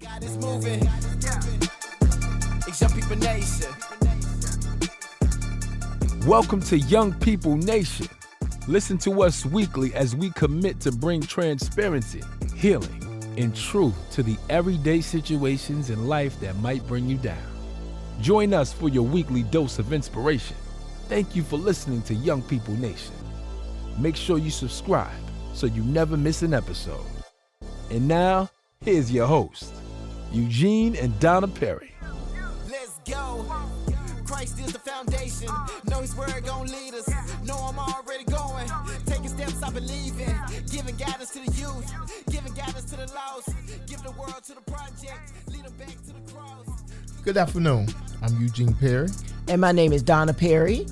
God is moving. It's Young People Nation. Welcome to Young People Nation. Listen to us weekly as we commit to bring transparency, healing, and truth to the everyday situations in life that might bring you down. Join us for your weekly dose of inspiration. Thank you for listening to Young People Nation. Make sure you subscribe so you never miss an episode. And now, here's your host, Eugene and Donna Perry. Let's go. Christ is the foundation. Know his word gon' lead us. Know I'm already going. Taking steps I believe in. Giving guidance to the youth. Giving guidance to the lost. Giving the world to the project. Lead them back to the cross. Good afternoon. I'm Eugene Perry. And my name is Donna Perry.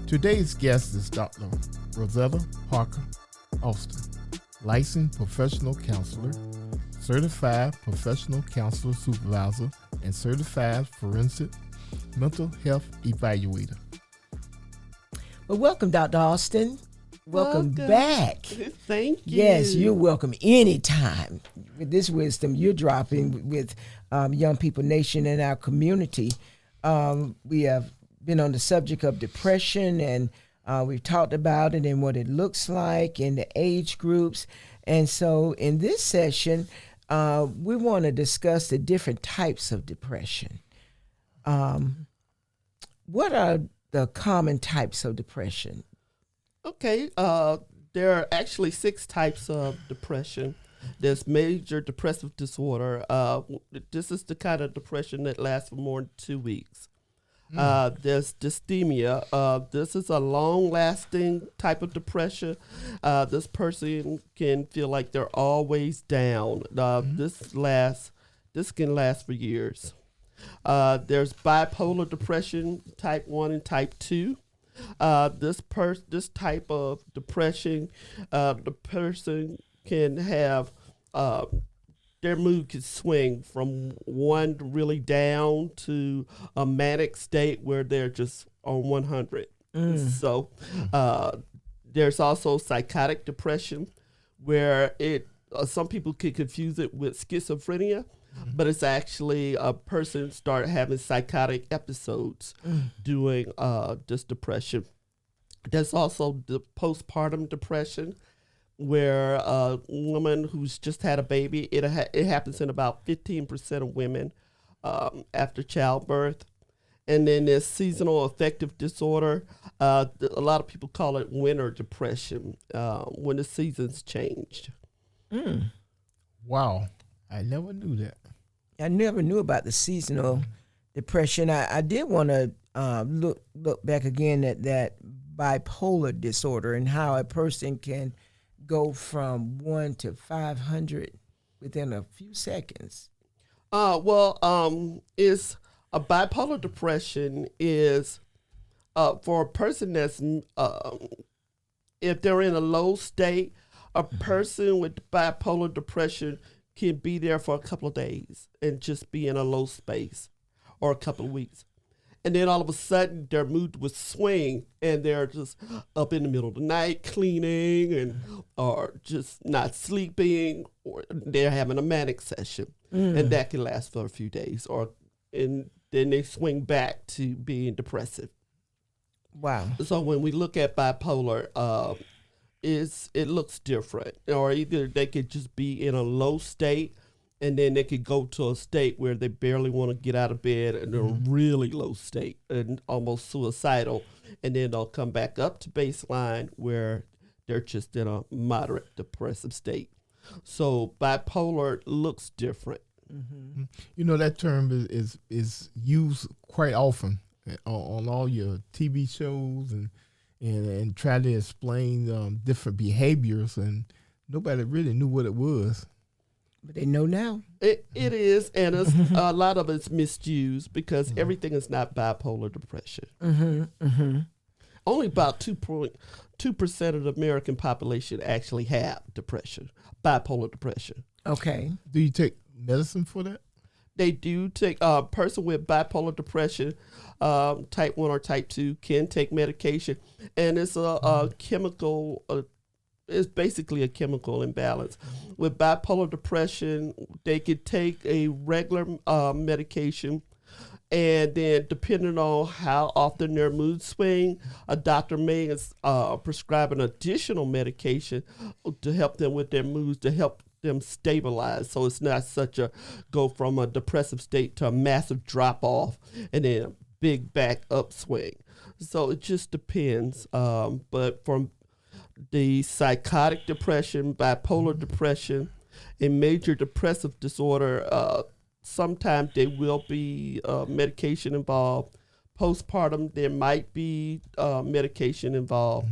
Today's guest is Dr. Rosetta Parker Austin, licensed professional counselor, certified professional counselor supervisor, and certified forensic mental health evaluator. Well, welcome, Dr. Austin. Welcome back. Thank you. Yes, you're welcome anytime. With this wisdom you're dropping with Young People Nation and our community, we have been on the subject of depression, and we've talked about it and what it looks like in the age groups. And so in this session, we want to discuss the different types of depression. What are the common types of depression? Okay, there are actually 6 types of depression. There's major depressive disorder. This is the kind of depression that lasts for more than 2 weeks. There's dysthymia. This is a long-lasting type of depression. This person can feel like they're always down. This can last for years. There's bipolar depression, type 1 and type 2. This type of depression, the person can have their mood can swing from one really down to a manic state where they're just on 100. So there's also psychotic depression, where some people could confuse it with schizophrenia, but it's actually a person start having psychotic episodes during this depression. There's also the postpartum depression, where a woman who's just had a baby, it happens in about 15% of women after childbirth. And then there's seasonal affective disorder. A lot of people call it winter depression, when the seasons changed. Wow, I never knew that. I never knew about the seasonal depression. I did want to look back again at that bipolar disorder and how a person can go from 1 to 500 within a few seconds. Is a bipolar depression is for a person that's if they're in a low state, a person with bipolar depression can be there for a couple of days and just be in a low space, or a couple of weeks. And then all of a sudden their mood would swing and they're just up in the middle of the night cleaning or just not sleeping, or they're having a manic session. And that can last for a few days, and then they swing back to being depressive. Wow. So when we look at bipolar, it looks different, or either they could just be in a low state, and then they could go to a state where they barely want to get out of bed, and they're a really low state and almost suicidal, and then they'll come back up to baseline where they're just in a moderate depressive state. So bipolar looks different. You know, that term is used quite often on all your TV shows and try to explain different behaviors, and nobody really knew what it was. But they know now. It is, and a lot of it's misused because everything is not bipolar depression. Only about 2% of the American population actually have depression, bipolar depression. Okay. Do you take medicine for that? They do take a person with bipolar depression, type 1 or type 2, can take medication, and it's a chemical it's basically a chemical imbalance. With bipolar depression, they could take a regular medication, and then depending on how often their mood swing, a doctor may prescribe an additional medication to help them with their moods, to help them stabilize. So it's not such a go from a depressive state to a massive drop off and then a big back upswing. So it just depends. But from the psychotic depression, bipolar depression, and major depressive disorder, sometimes there will be medication involved. Postpartum, there might be medication involved.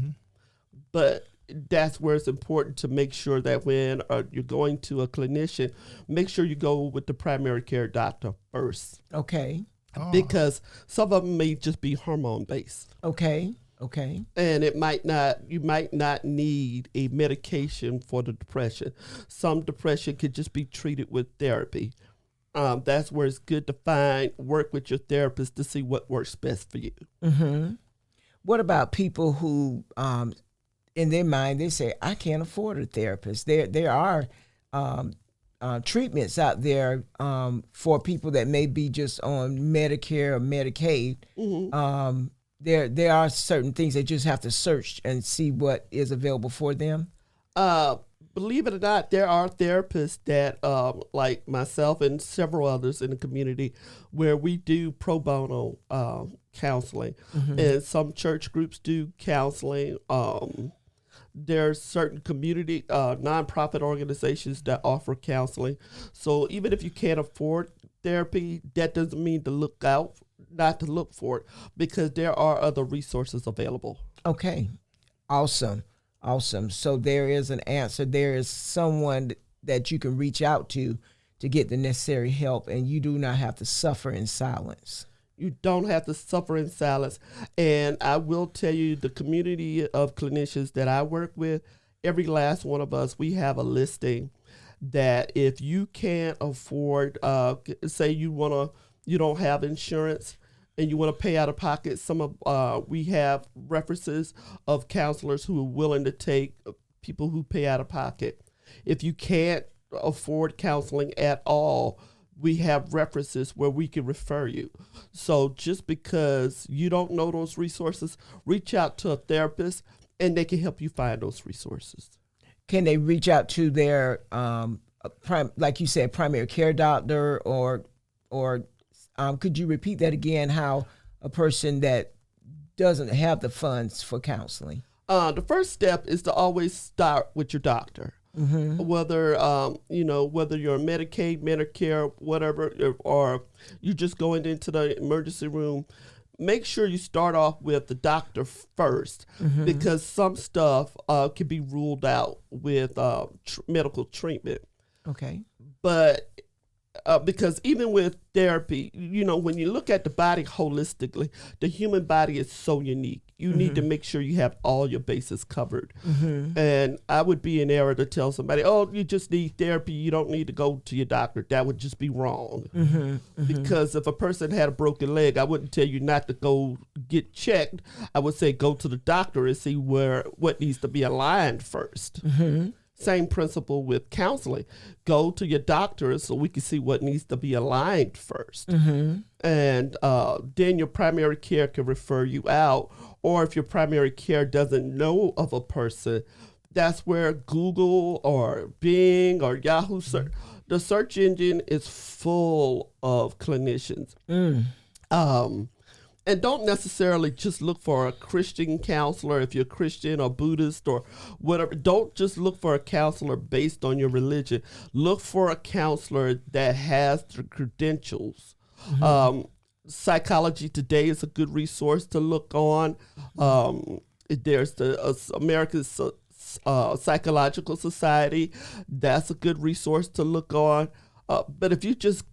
But that's where it's important to make sure that when you're going to a clinician, make sure you go with the primary care doctor first. Okay. Because some of them may just be hormone based. Okay. And you might not need a medication for the depression. Some depression could just be treated with therapy. That's where it's good to work with your therapist to see what works best for you. Mm-hmm. What about people who, in their mind, they say, I can't afford a therapist? There are treatments out there for people that may be just on Medicare or Medicaid. Mm-hmm. There are certain things they just have to search and see what is available for them. Believe it or not, there are therapists that, like myself and several others in the community, where we do pro bono counseling. Mm-hmm. And some church groups do counseling. There's certain community nonprofit organizations that offer counseling. So even if you can't afford therapy, that doesn't mean not to look for it, because there are other resources available. Okay, awesome. So there is an answer. There is someone that you can reach out to get the necessary help, and you do not have to suffer in silence. You don't have to suffer in silence. And I will tell you, the community of clinicians that I work with, every last one of us, we have a listing that if you can't afford, say you don't have insurance and you want to pay out of pocket, we have references of counselors who are willing to take people who pay out of pocket. If you can't afford counseling at all, we have references where we can refer you. So just because you don't know those resources, reach out to a therapist and they can help you find those resources. Can they reach out to their, like you said, primary care doctor, or could you repeat that again, how a person that doesn't have the funds for counseling? The first step is to always start with your doctor. Mm-hmm. Whether you're Medicaid, Medicare, whatever, or you're just going into the emergency room, make sure you start off with the doctor first, mm-hmm. because some stuff can be ruled out with medical treatment. Okay. But because even with therapy, when you look at the body holistically, the human body is so unique. You mm-hmm. need to make sure you have all your bases covered. Mm-hmm. And I would be in error to tell somebody, oh, you just need therapy, you don't need to go to your doctor. That would just be wrong. Mm-hmm. Mm-hmm. Because if a person had a broken leg, I wouldn't tell you not to go get checked. I would say go to the doctor and see what needs to be aligned first. Mm-hmm. Same principle with counseling. Go to your doctor so we can see what needs to be aligned first. Mm-hmm. And then your primary care can refer you out. Or if your primary care doesn't know of a person, that's where Google or Bing or Yahoo search, the search engine is full of clinicians. And don't necessarily just look for a Christian counselor if you're Christian or Buddhist or whatever. Don't just look for a counselor based on your religion. Look for a counselor that has the credentials. Mm-hmm. Psychology Today is a good resource to look on. There's the American Psychological Society. That's a good resource to look on. But if you just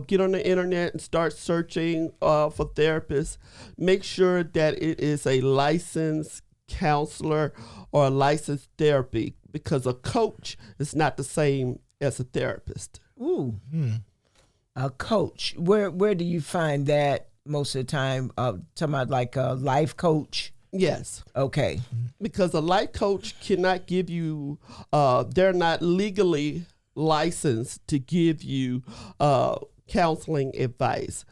get on the internet and start searching for therapists, make sure that it is a licensed counselor or a licensed therapy, because a coach is not the same as a therapist. Ooh, a coach. Where do you find that most of the time? Talking about like a life coach. Yes. Okay. Because a life coach cannot give you, they're not legally licensed to give you counseling advice.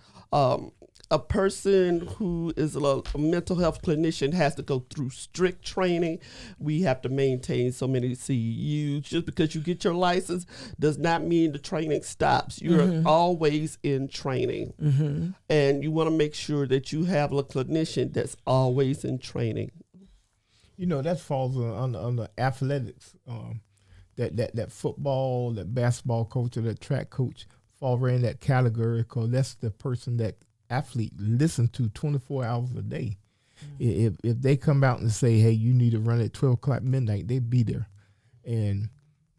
A person who is a mental health clinician has to go through strict training. We have to maintain so many CEUs. Just because you get your license does not mean the training stops. You're always in training. And you want to make sure that you have a clinician that's always in training. You know, that falls under athletics. That football, that basketball coach, or that track coach fall right in that category because that's the person that athlete listen to 24 hours a day. If they come out and say, hey, you need to run at 12 o'clock midnight, they be there and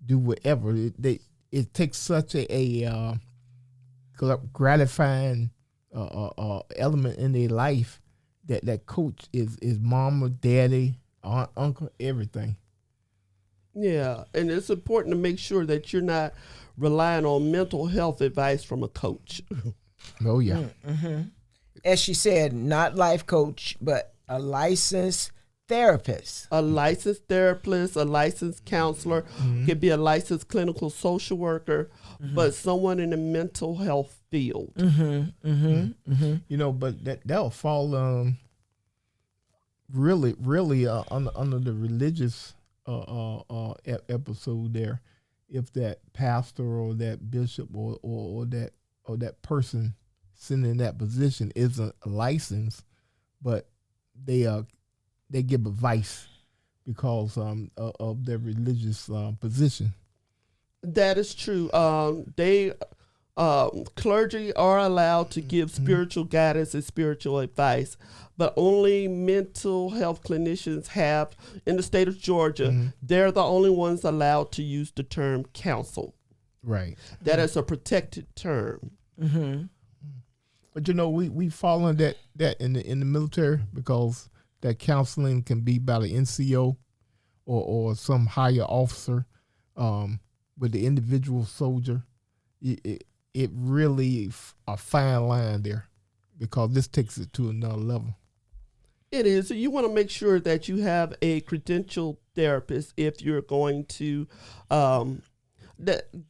do whatever. It takes such a gratifying element in their life that coach is mama, daddy, aunt, uncle, everything. Yeah, and it's important to make sure that you're not relying on mental health advice from a coach. Oh, yeah. As she said, not life coach, but a licensed therapist. A licensed therapist, a licensed counselor, could be a licensed clinical social worker, but someone in the mental health field. You know, but that'll fall really under the religious episode there. If that pastor or that bishop or that person sitting in that position isn't licensed, but they give advice because of their religious position. That is true. Clergy are allowed to give spiritual guidance and spiritual advice, but only mental health clinicians have, in the state of Georgia, they're the only ones allowed to use the term counsel. Right. That is a protected term. But you know, we fall on that in the military because that counseling can be by the NCO or some higher officer with the individual soldier. It really a fine line there because this takes it to another level. It is. So you want to make sure that you have a credentialed therapist if you're going to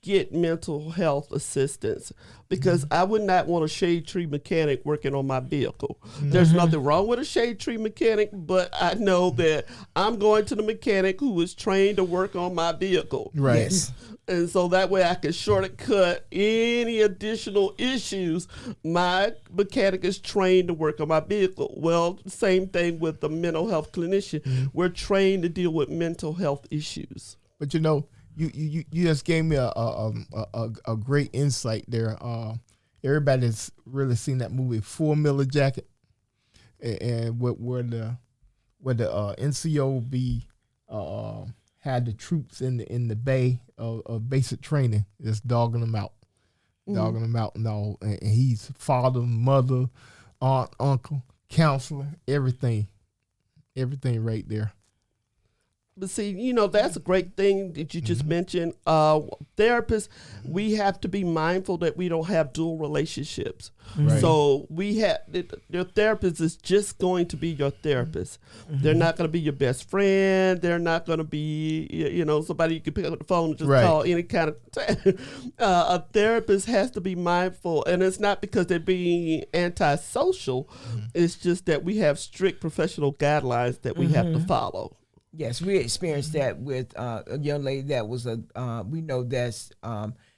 get mental health assistance, because I would not want a shade tree mechanic working on my vehicle. There's nothing wrong with a shade tree mechanic, but I know that I'm going to the mechanic who is trained to work on my vehicle. Right. Yes. And so that way I can shortcut any additional issues. My mechanic is trained to work on my vehicle. Well, same thing with the mental health clinician. We're trained to deal with mental health issues. But you know, you just gave me a great insight there. Everybody's really seen that movie Full Metal Jacket, and where the NCOB had the troops in the bay of basic training, just dogging them out and all. And he's father, mother, aunt, uncle, counselor, everything right there. But see, you know, that's a great thing that you just mentioned. Therapists, we have to be mindful that we don't have dual relationships. Right. So your therapist is just going to be your therapist. They're not going to be your best friend. They're not going to be, somebody you can pick up the phone and just call any kind of time. A therapist has to be mindful, and it's not because they're being antisocial. It's just that we have strict professional guidelines that we have to follow. Yes, we experienced that with a young lady that was we know that's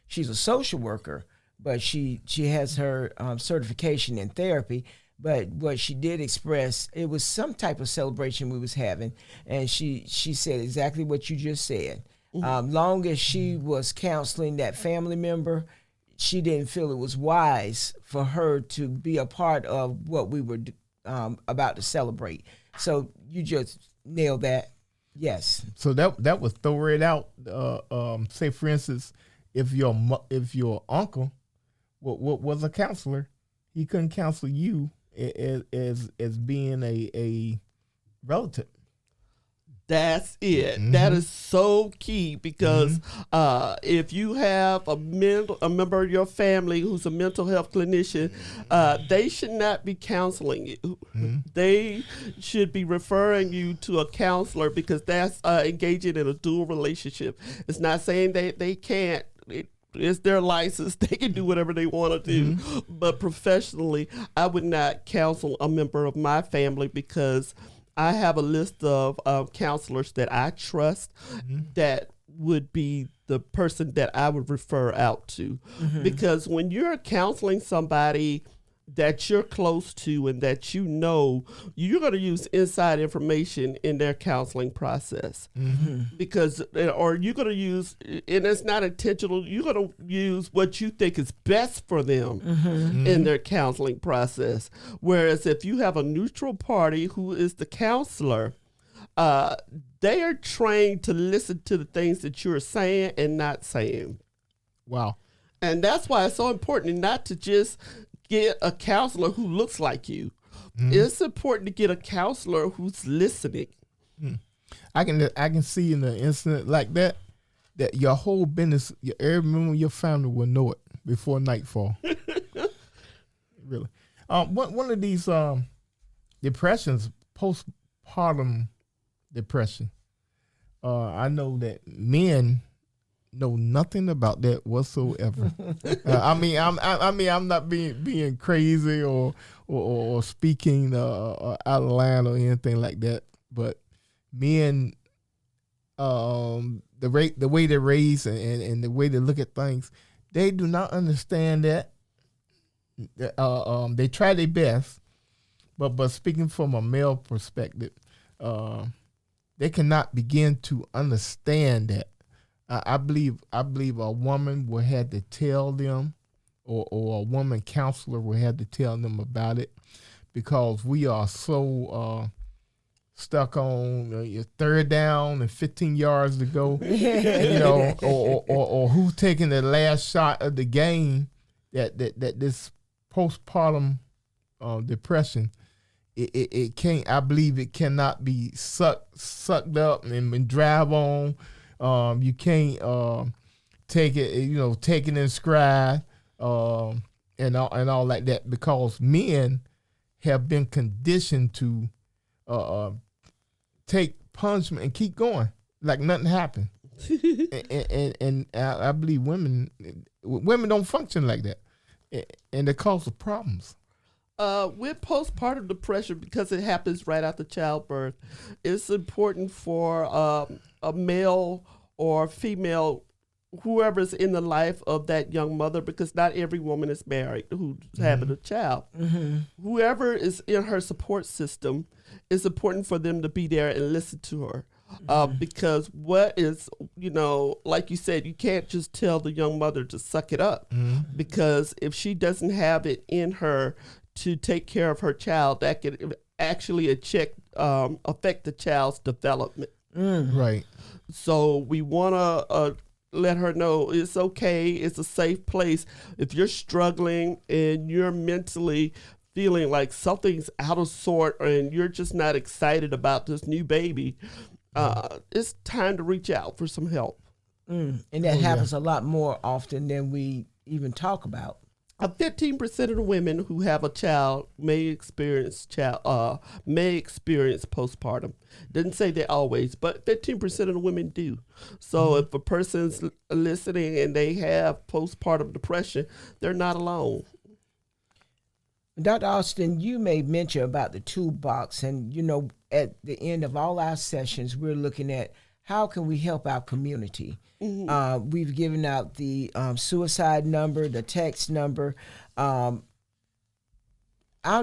she's a social worker, but she has her certification in therapy. But what she did express, it was some type of celebration we was having, and she said exactly what you just said. Long as she was counseling that family member, she didn't feel it was wise for her to be a part of what we were about to celebrate. So you just nailed that. Yes. So that would throw it out. Say for instance, if your uncle was a counselor, he couldn't counsel you as being a relative. That's it. Mm-hmm. That is so key because if you have a member of your family who's a mental health clinician, they should not be counseling you. Mm-hmm. They should be referring you to a counselor because that's engaging in a dual relationship. It's not saying that they can't. It's their license. They can do whatever they want to do. Mm-hmm. But professionally, I would not counsel a member of my family because I have a list of counselors that I trust that would be the person that I would refer out to. Because when you're counseling somebody that you're close to and that you know, you're going to use inside information in their counseling process. Because, or you're going to use, and it's not intentional, you're going to use what you think is best for them in their counseling process. Whereas if you have a neutral party who is the counselor, they are trained to listen to the things that you're saying and not saying. Wow. And that's why it's so important not to just get a counselor who looks like you. It's important to get a counselor who's listening. I can see in an incident like that your whole business, every member of your family will know it before nightfall. Really. One of these depressions, postpartum depression. I know that men know nothing about that whatsoever. I'm not being crazy or speaking out of line or anything like that. But men, the way they raise and the way they look at things, they do not understand that. They try their best, but speaking from a male perspective, they cannot begin to understand that. I believe a woman will have to tell them, or a woman counselor will have to tell them about it, because we are so stuck on your third down and 15 yards to go, or who's taking the last shot of the game. That this postpartum depression, it can't. I believe it cannot be sucked up and drive on. You can't take it, take it in stride, and all like that, because men have been conditioned to take punishment and keep going like nothing happened. and I believe women don't function like that, and it causes problems. With postpartum depression, because it happens right after childbirth, it's important for a male or female, whoever's in the life of that young mother, because not every woman is married who's having a child. Whoever is in her support system, it's important for them to be there and listen to her. Because what is, like you said, you can't just tell the young mother to suck it up, because if she doesn't have it in her to take care of her child, that could actually affect the child's development. Right. So we want to let her know it's okay. It's a safe place. If you're struggling and you're mentally feeling like something's out of sort and you're just not excited about this new baby, it's time to reach out for some help. And that happens a lot more often than we even talk about. 15% of the women who have a child may experience postpartum. Didn't say they always, but 15% of the women do. So if a person's listening and they have postpartum depression, they're not alone. Dr. Austin, you made mention about the toolbox, and at the end of all our sessions, we're looking at how can we help our community. We've given out the suicide number, the text number. Our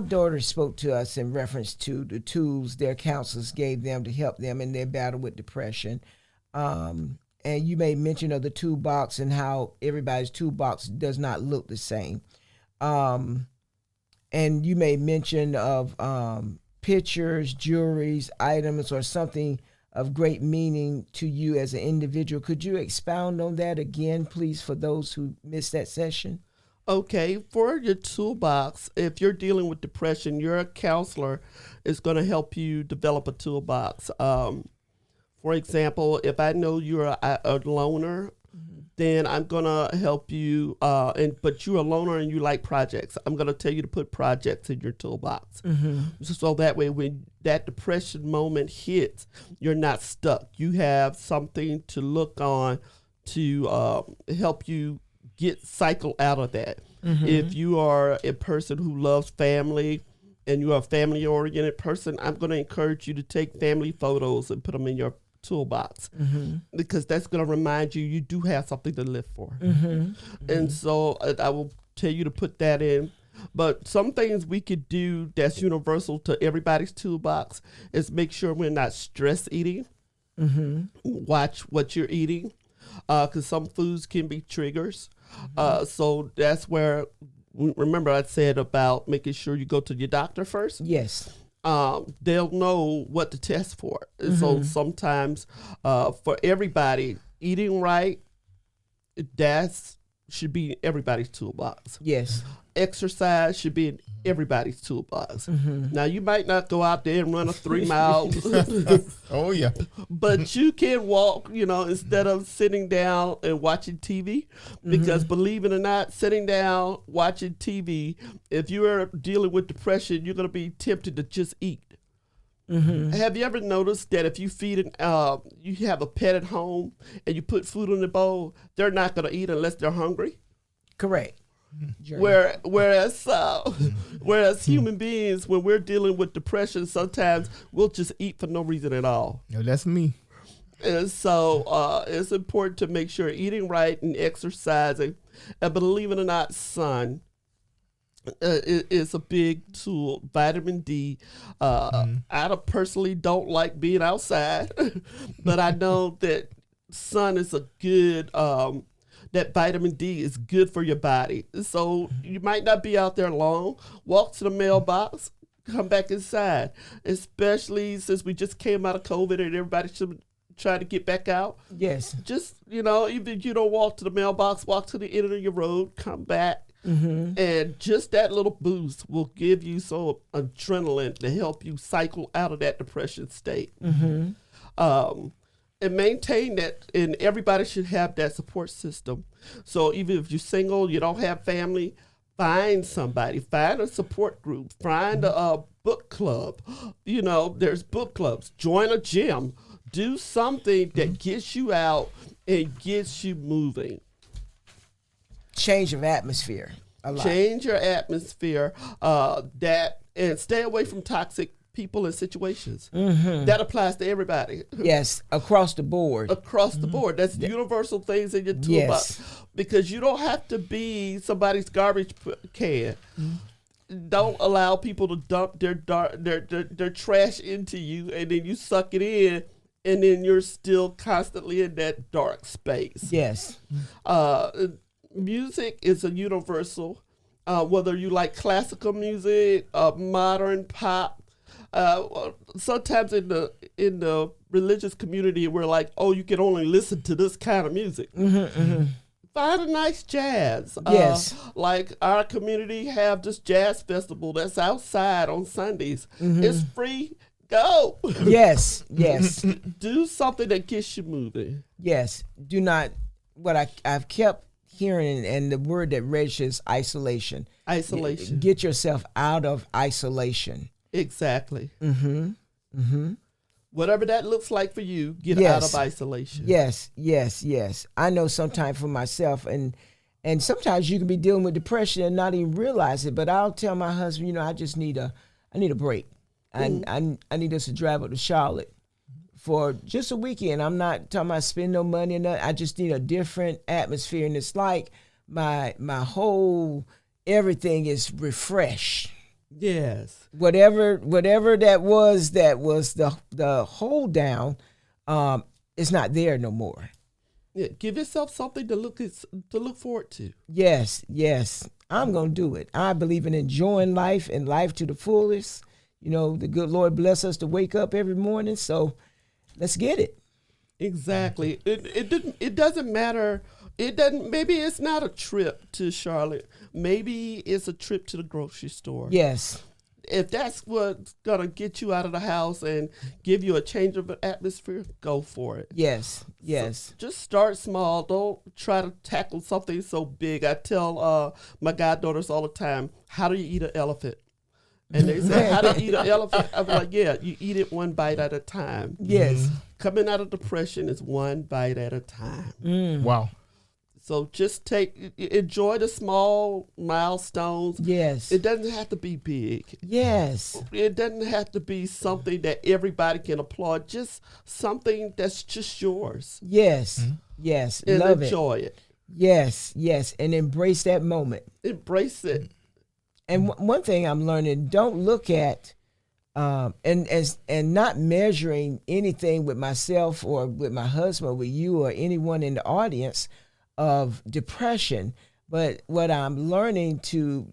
daughter spoke to us in reference to the tools their counselors gave them to help them in their battle with depression. And you made mention of the toolbox and how everybody's toolbox does not look the same. And you made mention of pictures, jewelries, items, or something of great meaning to you as an individual. Could you expound on that again, please, for those who missed that session? Okay, for your toolbox, if you're dealing with depression, your counselor is going to help you develop a toolbox. For example, if I know you're a loner, then I'm gonna help you. But you're a loner and you like projects. I'm gonna tell you to put projects in your toolbox, so that way when that depression moment hits, you're not stuck. You have something to look on to help you cycle out of that. If you are a person who loves family and you're a family-oriented person, I'm going to encourage you to take family photos and put them in your toolbox, because that's going to remind you do have something to live for. And so I will tell you to put that in. But some things we could do that's universal to everybody's toolbox is make sure we're not stress eating. Watch what you're eating, because some foods can be triggers. So that's where, remember I said about making sure you go to your doctor first? Yes. They'll know what to test for. So sometimes for everybody, eating right, should be in everybody's toolbox. Yes. Exercise should be in everybody's toolbox. Now, you might not go out there and run a 3 mile. Oh, yeah. But you can walk, instead of sitting down and watching TV. Because believe it or not, sitting down, watching TV, if you are dealing with depression, you're going to be tempted to just eat. Have you ever noticed that if you you have a pet at home and you put food in the bowl, they're not going to eat unless they're hungry? Correct. Whereas human beings, when we're dealing with depression, sometimes we'll just eat for no reason at all. No, that's me. And so it's important to make sure eating right and exercising. And believe it or not, sun is a big tool. Vitamin D. I personally don't like being outside, but I know that sun is a good. That vitamin D is good for your body. So you might not be out there long. Walk to the mailbox, come back inside, especially since we just came out of COVID and everybody should try to get back out. Yes. Just, even if you don't walk to the mailbox, walk to the end of your road, come back. And just that little boost will give you some adrenaline to help you cycle out of that depression state. And maintain that, and everybody should have that support system. So even if you're single, you don't have family, find somebody, find a support group, find a book club. There's book clubs. Join a gym. Do something that gets you out and gets you moving. Change of atmosphere. A lot. Change your atmosphere. And stay away from toxic people and situations. That applies to everybody. Yes, across the board. Across the board. That's universal things in your toolbox. Because you don't have to be somebody's garbage can. Don't allow people to dump their trash into you, and then you suck it in, and then you're still constantly in that dark space. Yes. Music is a universal. Whether you like classical music, modern pop. Sometimes in the religious community, we're like, oh, you can only listen to this kind of music. Find a nice jazz. Yes. Like our community have this jazz festival that's outside on Sundays. It's free. Go. Yes. Yes. Do something that gets you moving. Yes. Do not. What I've kept hearing, and the word that registers, isolation. Isolation. Get yourself out of isolation. Exactly. Whatever that looks like for you, get out of isolation. Yes. I know sometimes for myself, and sometimes you can be dealing with depression and not even realize it. But I'll tell my husband, I just need a break. I need us to drive up to Charlotte for just a weekend. I'm not talking about spending no money or nothing. I just need a different atmosphere, and it's like my whole everything is refreshed. Yes. Whatever that was the hold down, it's not there no more. Yeah, give yourself something to look forward to. Yes. I'm gonna do it. I believe in enjoying life and life to the fullest. The good Lord bless us to wake up every morning, so let's get it. Exactly. It doesn't matter. Maybe it's not a trip to Charlotte. Maybe it's a trip to the grocery store. Yes. if that's what's gonna get you out of the house and give you a change of atmosphere, go for it. Yes. So just start small. Don't try to tackle something so big. I tell my goddaughters all the time, how do you eat an elephant? And they say, how do you eat an elephant? I'm like, yeah, you eat it one bite at a time. Yes. Coming out of depression is one bite at a time. Wow. So just enjoy the small milestones. Yes. It doesn't have to be big. Yes. It doesn't have to be something that everybody can applaud. Just something that's just yours. Yes. Yes. And Love enjoy it. Yes. Yes. And embrace that moment. Embrace it. And one thing I'm learning, don't look at and not measuring anything with myself or with my husband or with you or anyone in the audience of depression. But what I'm learning to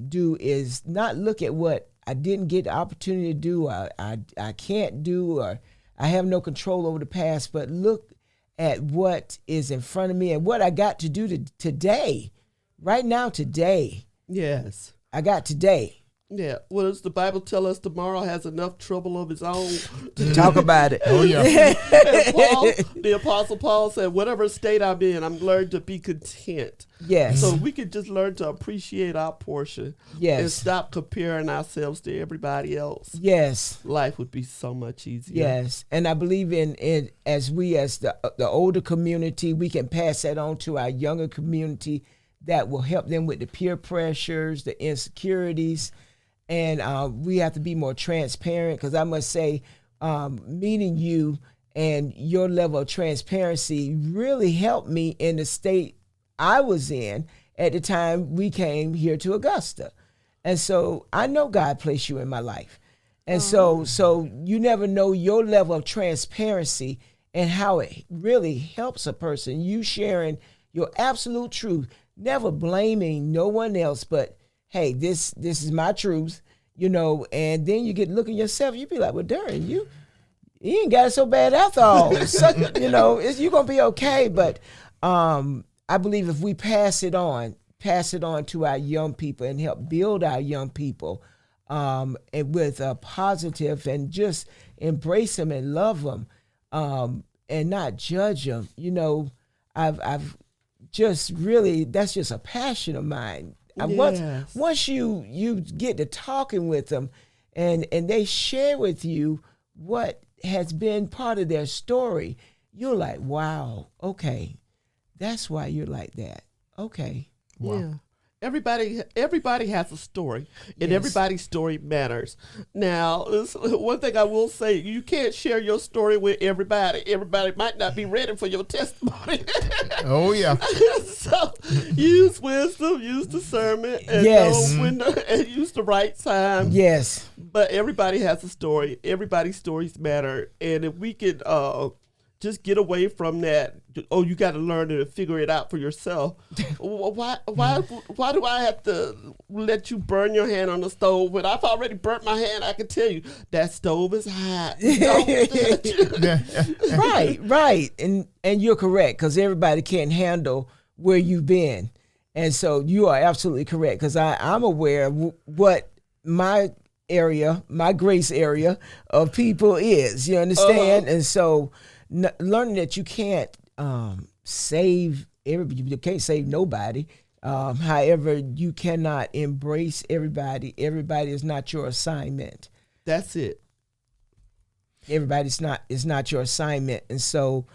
do is not look at what I didn't get the opportunity to do, I can't do, or I have no control over the past, but look at what is in front of me and what I got to do today, right now, today. Yes. I got today. Yeah. What does the Bible tell us? Tomorrow has enough trouble of its own. Talk about it. Oh, yeah. The Apostle Paul said, whatever state I'm in, I'm learning to be content. Yes. So we could just learn to appreciate our portion. Yes. And stop comparing ourselves to everybody else. Yes. Life would be so much easier. Yes. And I believe in as the older community, we can pass that on to our younger community that will help them with the peer pressures, the insecurities. And we have to be more transparent, because I must say, meeting you and your level of transparency really helped me in the state I was in at the time we came here to Augusta. And so I know God placed you in my life. And so you never know your level of transparency and how it really helps a person. You sharing your absolute truth, never blaming no one else, but hey, this is my truth, and then you get to look at yourself, you be like, well, Darren, you ain't got it so bad after all. So, you're going to be okay. But I believe if we pass it on to our young people and help build our young people and with a positive, and just embrace them and love them and not judge them. I've just really, that's just a passion of mine. Yes. Once you get to talking with them and they share with you what has been part of their story, you're like, wow, okay, that's why you're like that. Okay. Wow. Yeah. Everybody has a story, and Yes. everybody's story matters. Now, one thing I will say, you can't share your story with everybody. Everybody might not be ready for your testimony. Oh, yeah. So use wisdom, use discernment, and Yes. know when and use the right time. Yes. But everybody has a story. Everybody's stories matter. And if we could just get away from that, oh, you got to learn it and figure it out for yourself. Why do I have to let you burn your hand on the stove when I've already burnt my hand? I can tell you that stove is hot. Don't touch it. Right. And you're correct, because everybody can't handle where you've been. And so you are absolutely correct, because I'm aware of what my grace area of people is. You understand? And so learning that you can't save everybody, you can't save nobody. However, you cannot embrace everybody. Everybody is not your assignment. That's it. Everybody's not is not your assignment. And so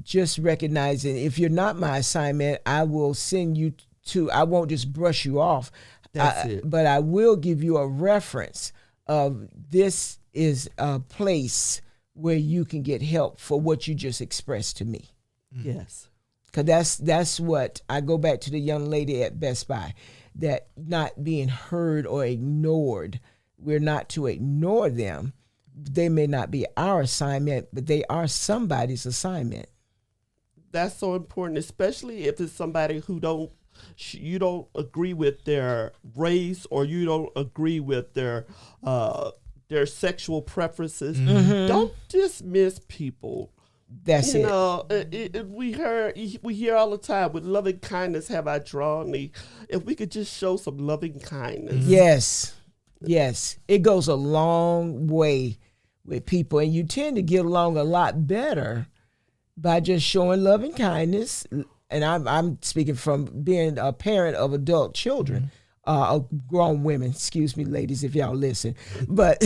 just recognizing, if you're not my assignment, I will send you to, I won't just brush you off. That's it. But I will give you a reference of, this is a place where you can get help for what you just expressed to me. Yes. Because that's what, I go back to the young lady at Best Buy, that not being heard or ignored. We're not to ignore them. They may not be our assignment, but they are somebody's assignment. That's so important, especially if it's somebody who you don't agree with their race, or you don't agree with their sexual preferences. Mm-hmm. Don't dismiss people. That's You it. know, we hear all the time, with loving kindness have I drawn thee. If we could just show some loving kindness, Yes. Yes, it goes a long way with people, and you tend to get along a lot better by just showing love and kindness. And I'm speaking from being a parent of adult children, grown women. Excuse me, ladies, if y'all listen, but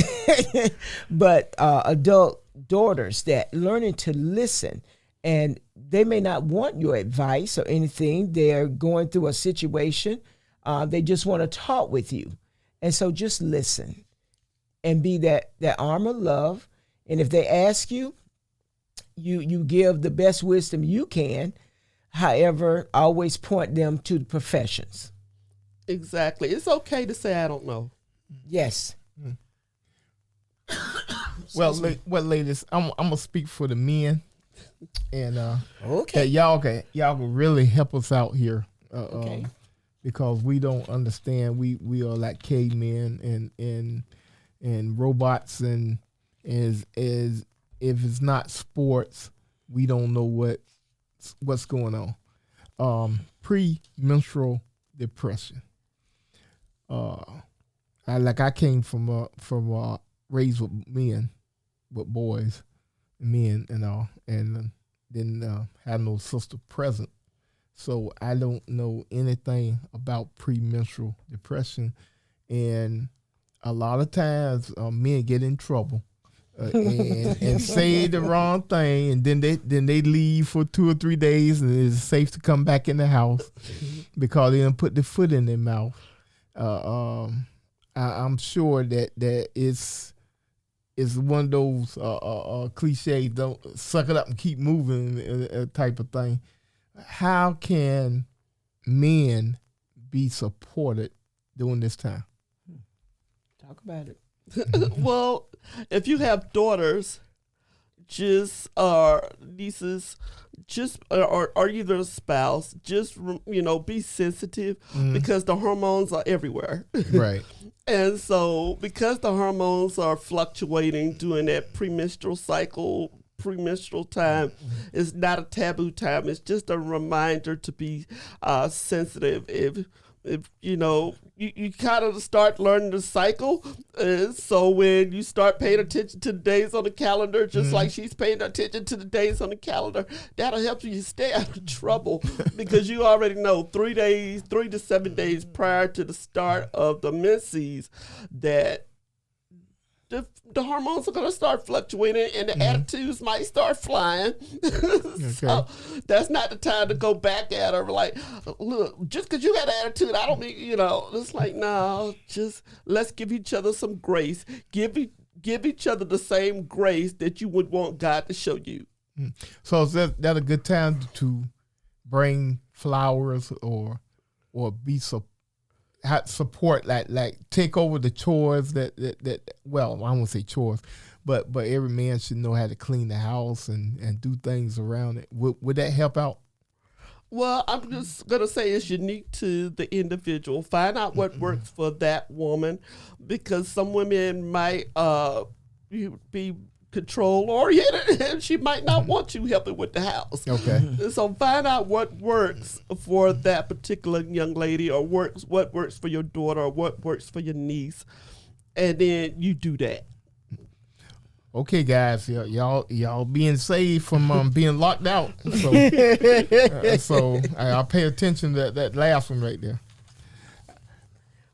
but adult daughters that learning to listen, and they may not want your advice or anything. They're going through a situation. They just want to talk with you, and so just listen and be that arm of love. And if they ask you, you give the best wisdom you can. However, always point them to the professions. Exactly. It's okay to say, I don't know. Yes. Well, ladies, I'm gonna speak for the men, and Okay. y'all can really help us out here, Okay. because we don't understand. We are like cavemen and robots, and is if it's not sports, we don't know what's going on. Premenstrual depression. I came from raised with men, with boys, men and all, and didn't have no sister present, so I don't know anything about premenstrual depression, and a lot of times men get in trouble. And say the wrong thing, and then they leave for 2 or 3 days, and it's safe to come back in the house because they didn't put their foot in their mouth. I'm sure that it's one of those cliches, don't suck it up and keep moving type of thing. How can men be supported during this time? Talk about it. Well, if you have daughters, just or nieces, just or either a spouse, just be sensitive because the hormones are everywhere. Right. And so because the hormones are fluctuating during that premenstrual cycle, premenstrual time is not a taboo time. It's just a reminder to be sensitive. If you kind of start learning the cycle, so when you start paying attention to the days on the calendar, just like she's paying attention to the days on the calendar, that'll help you stay out of trouble because you already know 3 to 7 days prior to the start of the menses that the hormones are going to start fluctuating and the attitudes might start flying. So that's not the time to go back at her like, look, just because you got an attitude, I don't mean, it's like, no, just let's give each other some grace. Give each other the same grace that you would want God to show you. So is that a good time to bring flowers or be support, like take over the chores that well, I won't say chores, but every man should know how to clean the house and do things around it. Would that help out? Well, I'm just going to say it's unique to the individual. Find out what works for that woman, because some women might be control oriented and she might not want you helping with the house. Okay. So find out what works for that particular young lady, or what works for your daughter, or what works for your niece, and then you do that. Okay, guys, y'all being saved from being locked out. So I'll pay attention to that last one right there.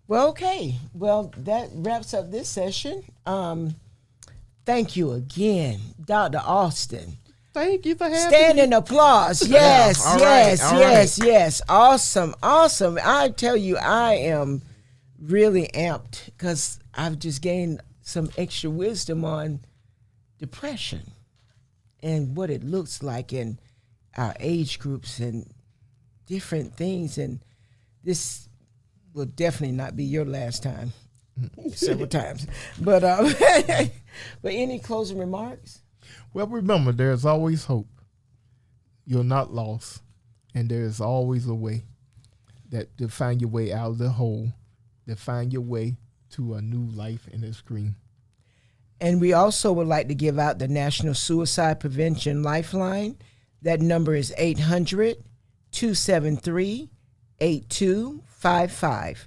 Well, okay. Well, that wraps up this session. Thank you again, Dr. Austin. Thank you for having Standing me. applause. Yes, All yes, right, all yes, yes. Awesome, awesome. I tell you, I am really amped because I've just gained some extra wisdom on depression and what it looks like in our age groups and different things. And this will definitely not be your last time. Several times. But but any closing remarks? Well, remember, there's always hope. You're not lost, and there's always a way to find your way out of the hole, to find your way to a new life in this green. And we also would like to give out the National Suicide Prevention Lifeline. That number is 800-273-8255.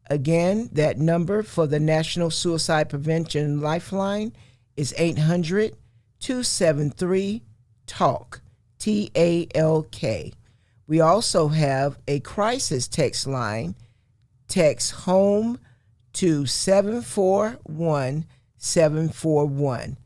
Again, that number for the National Suicide Prevention Lifeline is 800-273-TALK, TALK. We also have a crisis text line. Text HOME to 741-741.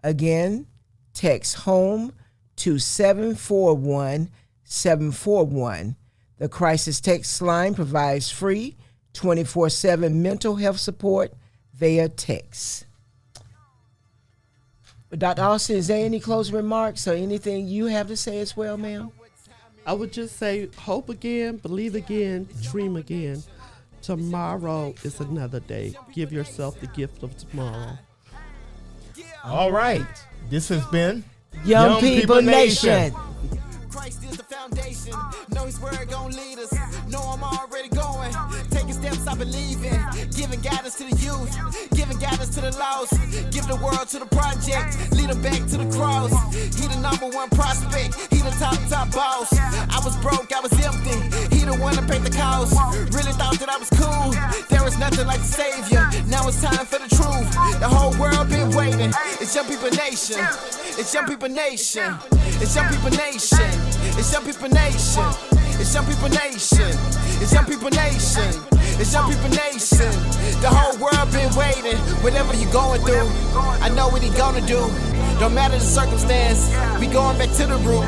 Again, text HOME to 741-741. The crisis text line provides free 24/7 mental health support via text. But Dr. Austin, is there any closing remarks or anything you have to say as well, ma'am? I would just say, hope again, believe again, dream again. Tomorrow is another day. Give yourself the gift of tomorrow. All right. This has been Young People Nation. Christ is the foundation. Know his word gon' lead us. Know I'm already going. Taking steps I believe in. Giving guidance to the youth. Giving guidance to the lost. Give the world to the project. Lead them back to the cross. He the #1 prospect. He the top boss. I was broke, I was empty. He the one that paid the cost. Really thought that I was cool. There was nothing like the savior. Now it's time for the truth. The whole world been waiting. It's Young People Nation. It's Young People Nation. It's Young People Nation. It's Young People Nation. It's Young People Nation. It's Young People Nation. It's Young People Nation. The whole world been waiting. Whatever you going through, I know what he gonna do. Don't matter the circumstance, we going back to the root.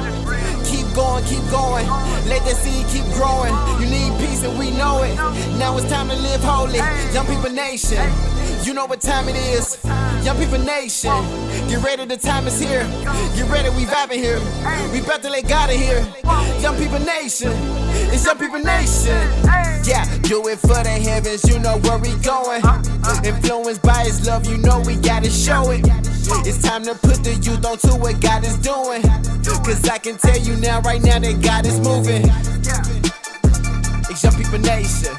Keep going, keep going. Let that seed keep growing. You need peace and we know it. Now it's time to live holy. Young People Nation. You know what time it is. Young People Nation. Get ready, the time is here. Get ready, we vibing here. We about to let God in here. Young People Nation. It's Young People Nation. Yeah, do it for the heavens, you know where we going. Influenced by his love, you know we gotta show it. It's time to put the youth on to what God is doing. Cause I can tell you now, right now, that God is moving. It's Young People Nation.